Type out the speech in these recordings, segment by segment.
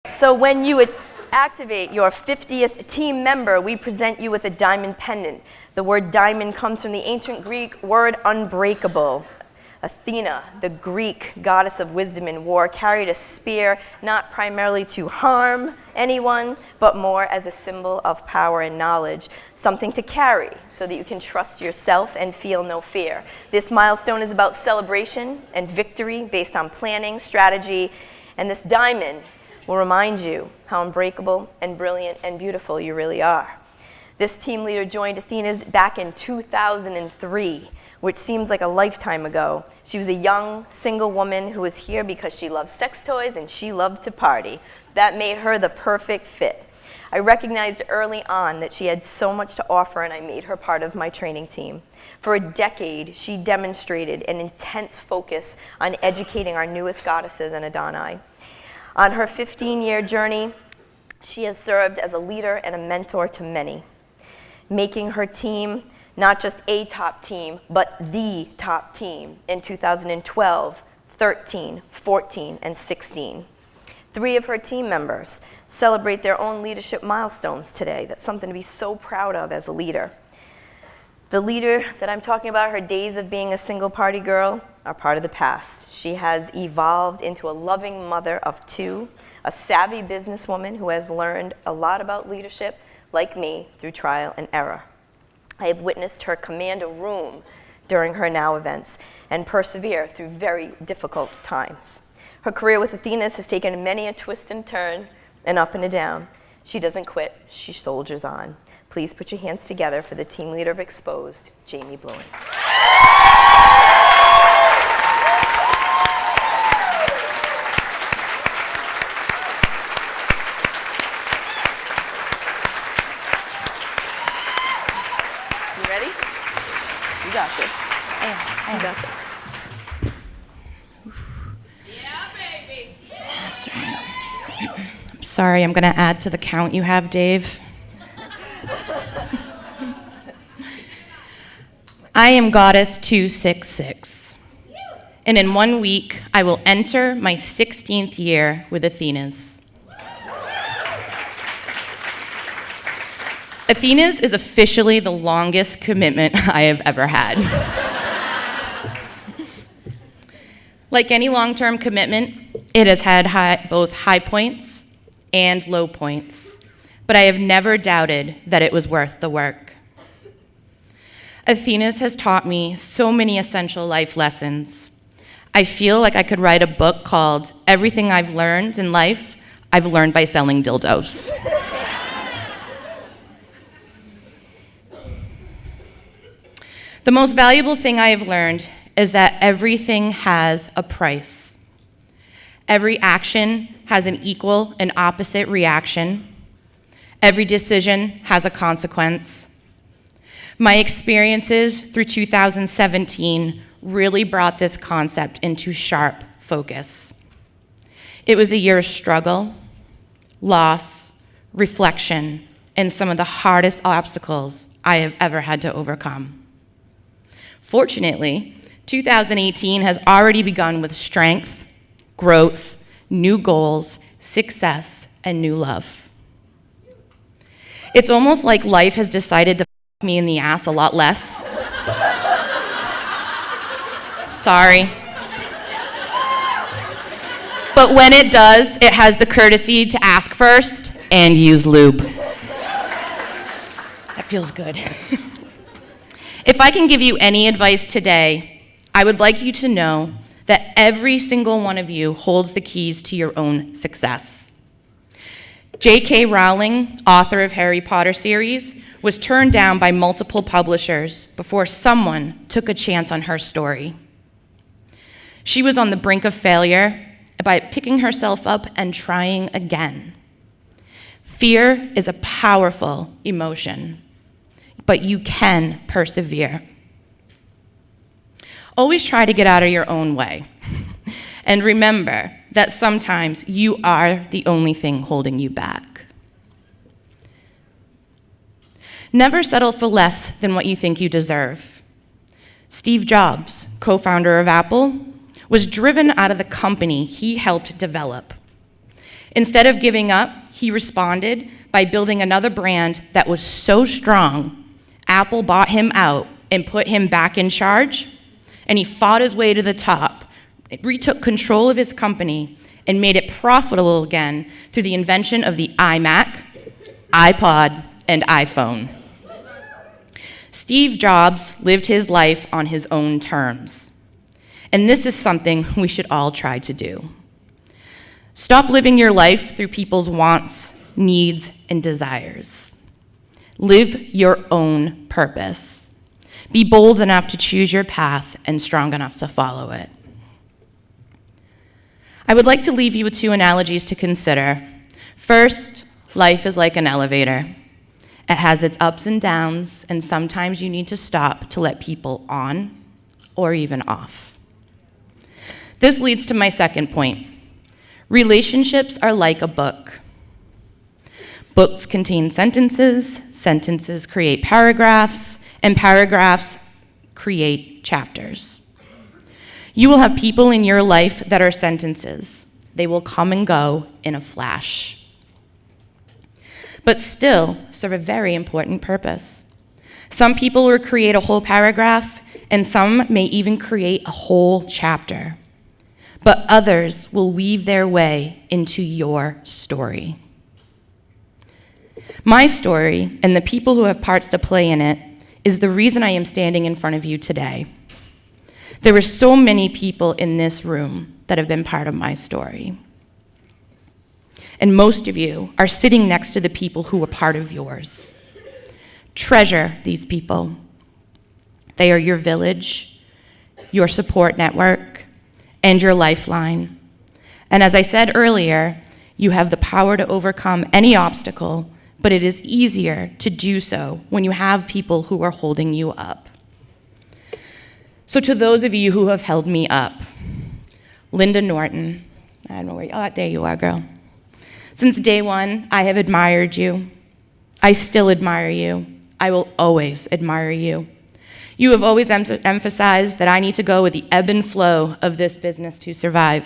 So when you would activate your 50th team member, we present you with a diamond pendant. The word diamond comes from the ancient Greek word unbreakable. Athena, the Greek goddess of wisdom and war, carried a spear not primarily to harm anyone, but more as a symbol of power and knowledge, something to carry so that you can trust yourself and feel no fear. This milestone is about celebration and victory based on planning, strategy, and this diamond will remind you how unbreakable and brilliant and beautiful you really are. This team leader joined Athena's back in 2003, which seems like a lifetime ago. She was a young, single woman who was here because she loved sex toys and she loved to party. That made her the perfect fit. I recognized early on that she had so much to offer, and I made her part of my training team. For a decade, she demonstrated an intense focus on educating our newest goddesses and Adoni. On her 15-year journey, she has served as a leader and a mentor to many, making her team not just a top team, but the top team in 2012, 13, 14, and 16. 3 of her team members celebrate their own leadership milestones today. That's something to be so proud of as a leader. The leader that I'm talking about, her days of being a single party girl are part of the past. She has evolved into a loving mother of 2, a savvy businesswoman who has learned a lot about leadership, like me, through trial and error. I have witnessed her command a room during her Now events and persevere through very difficult times. Her career with Athena's has taken many a twist and turn, and up and a down. She doesn't quit, she soldiers on. Please put your hands together for the team leader of Exposed, Jami Blouin. You ready? You got this. You got this. Sorry, I'm going to add to the count you have, Dave. I am Goddess 266, and in 1 week, I will enter my 16th year with Athena's. Athena's is officially the longest commitment I have ever had. Like any long-term commitment, it has had both high points and low points, but I have never doubted that it was worth the work. Athena's has taught me so many essential life lessons. I feel like I could write a book called Everything I've Learned in Life, I've Learned by Selling Dildos. The most valuable thing I have learned is that everything has a price. Every action has an equal and opposite reaction. Every decision has a consequence. My experiences through 2017 really brought this concept into sharp focus. It was a year of struggle, loss, reflection, and some of the hardest obstacles I have ever had to overcome. Fortunately, 2018 has already begun with strength, growth, new goals, success, and new love. It's almost like life has decided to f me in the ass a lot less. Sorry. But when it does, it has the courtesy to ask first and use lube. That feels good. If I can give you any advice today, I would like you to know that every single one of you holds the keys to your own success. J.K. Rowling, author of Harry Potter series, was turned down by multiple publishers before someone took a chance on her story. She was on the brink of failure by picking herself up and trying again. Fear is a powerful emotion, but you can persevere. Always try to get out of your own way. And remember that sometimes you are the only thing holding you back. Never settle for less than what you think you deserve. Steve Jobs, co-founder of Apple, was driven out of the company he helped develop. Instead of giving up, he responded by building another brand that was so strong, Apple bought him out and put him back in charge, and he fought his way to the top, retook control of his company, and made it profitable again through the invention of the iMac, iPod, and iPhone. Steve Jobs lived his life on his own terms, and this is something we should all try to do. Stop living your life through people's wants, needs, and desires. Live your own purpose. Be bold enough to choose your path and strong enough to follow it. I would like to leave you with two analogies to consider. First, life is like an elevator. It has its ups and downs, and sometimes you need to stop to let people on or even off. This leads to my second point. Relationships are like a book. Books contain sentences, sentences create paragraphs, and paragraphs create chapters. You will have people in your life that are sentences. They will come and go in a flash, but still serve a very important purpose. Some people will create a whole paragraph, and some may even create a whole chapter, but others will weave their way into your story. My story, and the people who have parts to play in it, is the reason I am standing in front of you today. There are so many people in this room that have been part of my story. And most of you are sitting next to the people who were part of yours. Treasure these people. They are your village, your support network, and your lifeline. And as I said earlier, you have the power to overcome any obstacle, but it is easier to do so when you have people who are holding you up. So to those of you who have held me up, Linda Norton, I don't know where you are, there you are, girl. Since day one, I have admired you. I still admire you. I will always admire you. You have always emphasized that I need to go with the ebb and flow of this business to survive.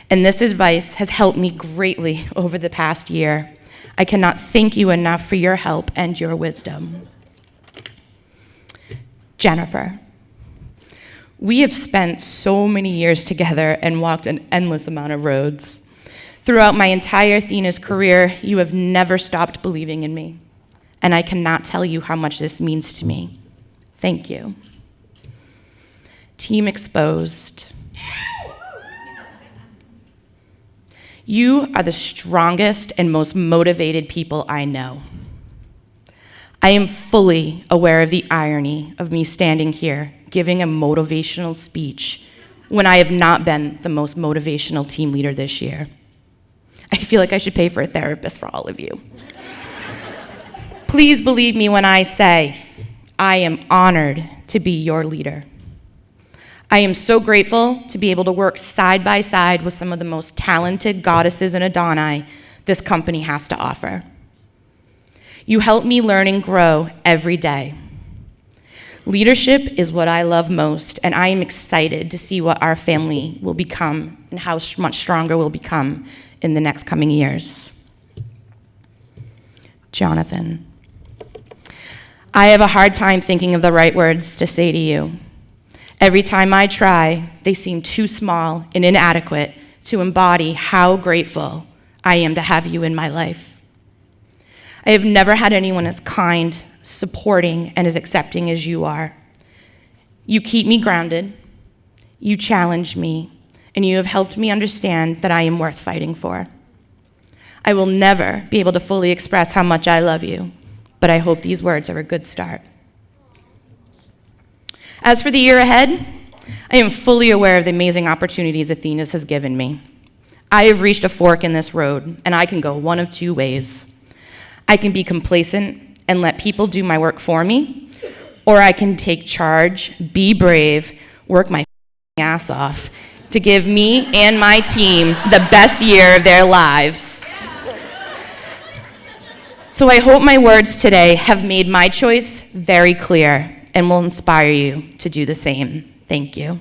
And this advice has helped me greatly over the past year. I cannot thank you enough for your help and your wisdom. Jennifer, we have spent so many years together and walked an endless amount of roads. Throughout my entire Athena's career, you have never stopped believing in me, and I cannot tell you how much this means to me. Thank you. Team Exposed. You are the strongest and most motivated people I know. I am fully aware of the irony of me standing here giving a motivational speech when I have not been the most motivational team leader this year. I feel like I should pay for a therapist for all of you. Please believe me when I say I am honored to be your leader. I am so grateful to be able to work side by side with some of the most talented goddesses and Adoni this company has to offer. You help me learn and grow every day. Leadership is what I love most, and I am excited to see what our family will become and how much stronger we'll become in the next coming years. Jonathan, I have a hard time thinking of the right words to say to you. Every time I try, they seem too small and inadequate to embody how grateful I am to have you in my life. I have never had anyone as kind, supporting, and as accepting as you are. You keep me grounded, you challenge me, and you have helped me understand that I am worth fighting for. I will never be able to fully express how much I love you, but I hope these words are a good start. As for the year ahead, I am fully aware of the amazing opportunities Athena's has given me. I have reached a fork in this road, and I can go one of two ways. I can be complacent and let people do my work for me, or I can take charge, be brave, work my ass off to give me and my team the best year of their lives. So I hope my words today have made my choice very clear and will inspire you to do the same. Thank you.